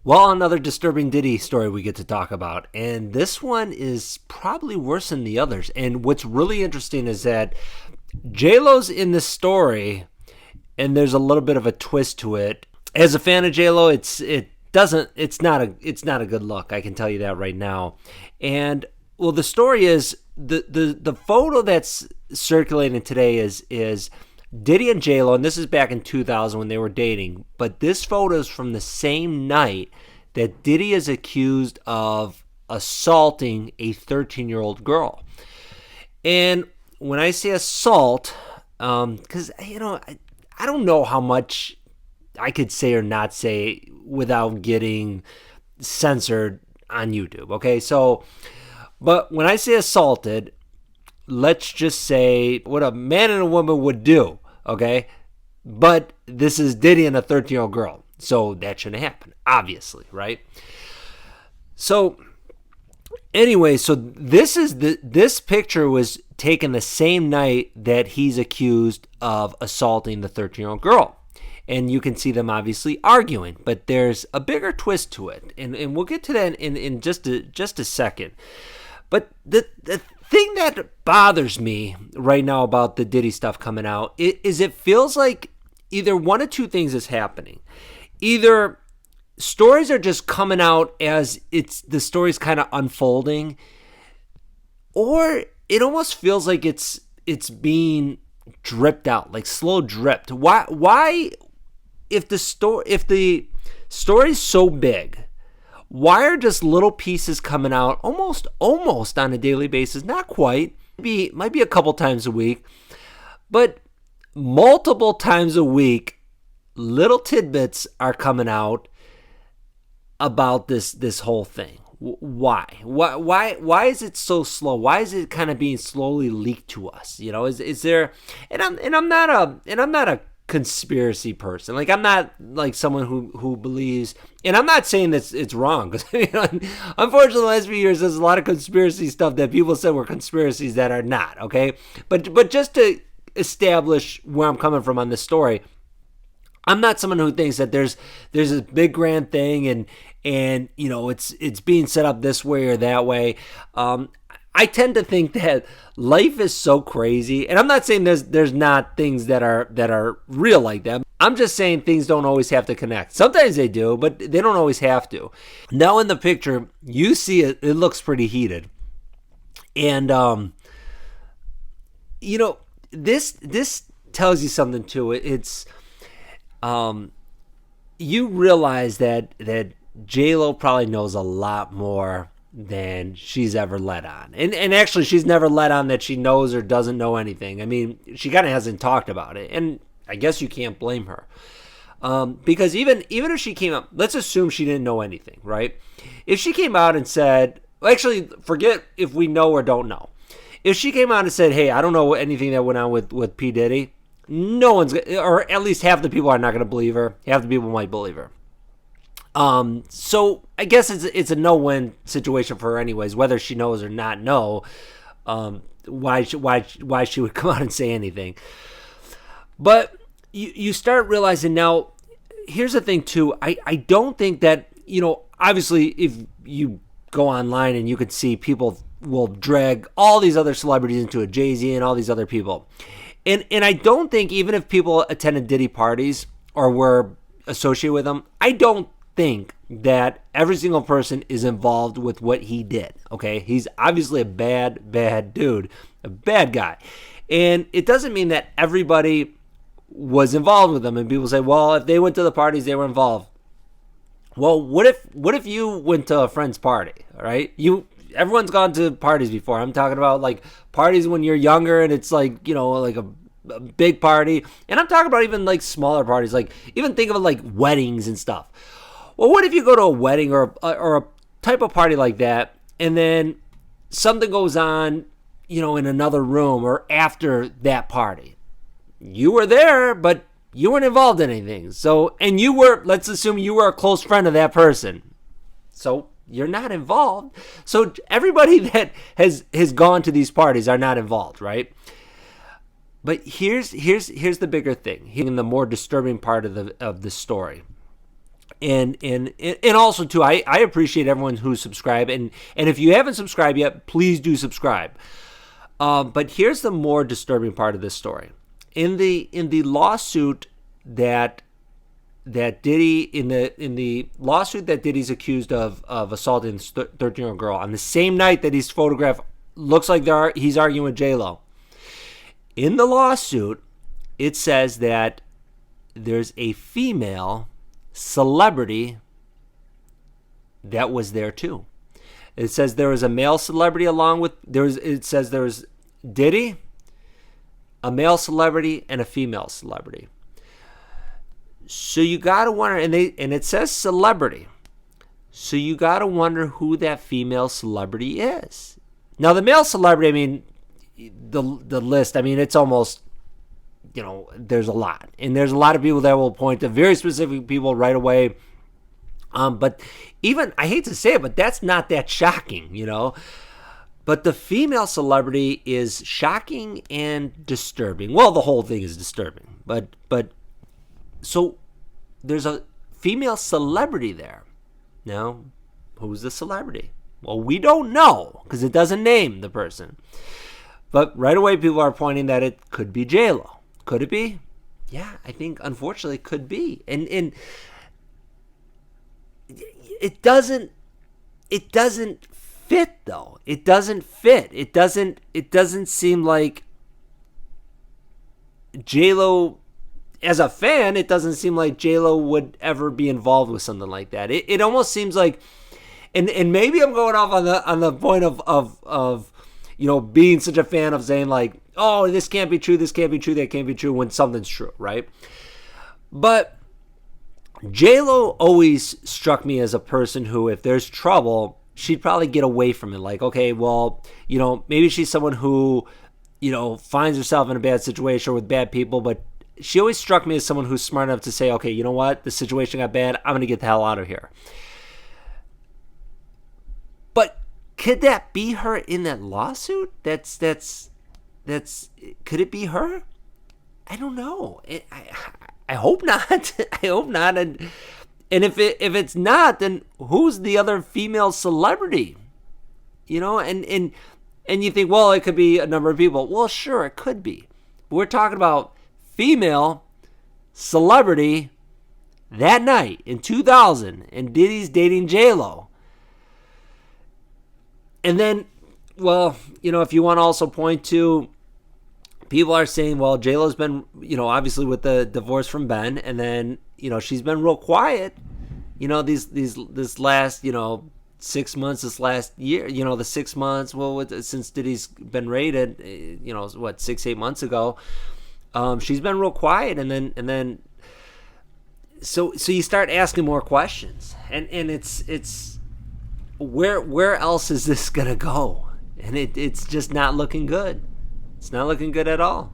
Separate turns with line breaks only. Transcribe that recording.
Well, another disturbing Diddy story we get to talk about. And this one is probably worse than the others. And what's really interesting is that JLo's in this story, and there's a little bit of a twist to it. As a fan of JLo, it's not a good look. I can tell you that right now. And well, the story is the photo that's circulating today is Diddy and JLo, and this is back in 2000 when they were dating, but this photo is from the same night that Diddy is accused of assaulting a 13-year-old girl. And when I say assault, because, I don't know how much I could say or not say without getting censored on YouTube, okay? So, but when I say assaulted, let's just say what a man and a woman would do, okay? But this is Diddy and a 13-year-old girl, so that shouldn't happen, obviously, right? So anyway, so this picture was taken the same night that he's accused of assaulting the 13-year-old girl. And you can see them obviously arguing, but there's a bigger twist to it, and we'll get to that in just a second. But the thing that bothers me right now about the Diddy stuff coming out is it feels like either one of two things is happening. Either stories are just coming out as the story's kind of unfolding, or it almost feels like it's being dripped out, like slow dripped. Why if the story's so big, why are just little pieces coming out almost on a daily basis? Not quite. Might be a couple times a week, but multiple times a week, little tidbits are coming out about this whole thing. Why is it so slow? Why is it kind of being slowly leaked to us? Is there? And I'm not a conspiracy person. Like, I'm not like someone who believes, and I'm not saying that it's wrong, because unfortunately the last few years there's a lot of conspiracy stuff that people said were conspiracies that are not, okay? But just to establish where I'm coming from on this story, I'm not someone who thinks that there's this big grand thing and it's being set up this way or that way. I tend to think that life is so crazy, and I'm not saying there's not things that are real like that. I'm just saying things don't always have to connect. Sometimes they do, but they don't always have to. Now in the picture, you see it looks pretty heated. And this tells you something too. It's you realize that JLo probably knows a lot more than she's ever let on. And actually, she's never let on that she knows or doesn't know anything. I mean, she kind of hasn't talked about it. And I guess you can't blame her. Because even if she came out, let's assume she didn't know anything, right? If she came out and said, actually, forget if we know or don't know. If she came out and said, hey, I don't know anything that went on with P. Diddy, no one's, or at least half the people are not going to believe her. Half the people might believe her. So I guess it's a no-win situation for her anyways, whether she knows or not know, why she would come out and say anything. But you start realizing now, here's the thing too, I don't think that, obviously if you go online and you could see people will drag all these other celebrities into it, Jay-Z and all these other people. And I don't think even if people attended Diddy parties or were associated with them, I don't think that every single person is involved with what he did, okay? He's obviously a bad dude, a bad guy. And it doesn't mean that everybody was involved with him. And people say, well, if they went to the parties, they were involved. Well, what if you went to a friend's party, all right? Everyone's gone to parties before. I'm talking about like parties when you're younger and it's like, like a big party. And I'm talking about even like smaller parties, like even think of it like weddings and stuff. Well, what if you go to a wedding or a type of party like that, and then something goes on, in another room or after that party? You were there, but you weren't involved in anything. So, and let's assume you were a close friend of that person. So you're not involved. So everybody that has gone to these parties are not involved, right? But here's the bigger thing, and the more disturbing part of the story. And also too, I appreciate everyone who's subscribed, and if you haven't subscribed yet, please do subscribe. But here's the more disturbing part of this story. In the lawsuit that Diddy in the lawsuit that Diddy's accused of assaulting this 13-year-old girl, on the same night that he's photographed, looks like he's arguing with JLO. In the lawsuit, it says that there's a female celebrity that was there too. It says there was a male celebrity along with it says there was Diddy, a male celebrity, and a female celebrity. So you gotta wonder, and it says celebrity. So you gotta wonder who that female celebrity is. Now the male celebrity, I mean, the list, I mean, it's almost, there's a lot. And there's a lot of people that will point to very specific people right away. But even, I hate to say it, but that's not that shocking, But the female celebrity is shocking and disturbing. Well, the whole thing is disturbing. But so there's a female celebrity there. Now, who's the celebrity? Well, we don't know because it doesn't name the person. But right away, people are pointing that it could be JLO. Could it be? Yeah, I think unfortunately it could be. And it doesn't fit though. It doesn't fit. It doesn't seem like JLO, as a fan, it doesn't seem like JLO would ever be involved with something like that. It almost seems like, and maybe I'm going off on the point of being such a fan of saying like, oh, this can't be true, that can't be true, when something's true, right? But JLO always struck me as a person who, if there's trouble, she'd probably get away from it. Like, okay, well, maybe she's someone who, finds herself in a bad situation with bad people, but she always struck me as someone who's smart enough to say, okay, you know what? The situation got bad. I'm going to get the hell out of here. But could that be her in that lawsuit? That's could it be her? I don't know. I hope not. I hope not. And if it's not, then who's the other female celebrity? And you think, well, it could be a number of people. Well, sure, it could be. But we're talking about female celebrity that night in 2000, and Diddy's dating JLO. And then, well, if you want to also point to, people are saying, well, JLo's been, obviously with the divorce from Ben, and then, she's been real quiet, this last, 6 months, this last year, the 6 months, since Diddy's been raided, 6-8 months ago, she's been real quiet, and then, so you start asking more questions, and it's where else is this gonna go? And it's just not looking good. It's not looking good at all.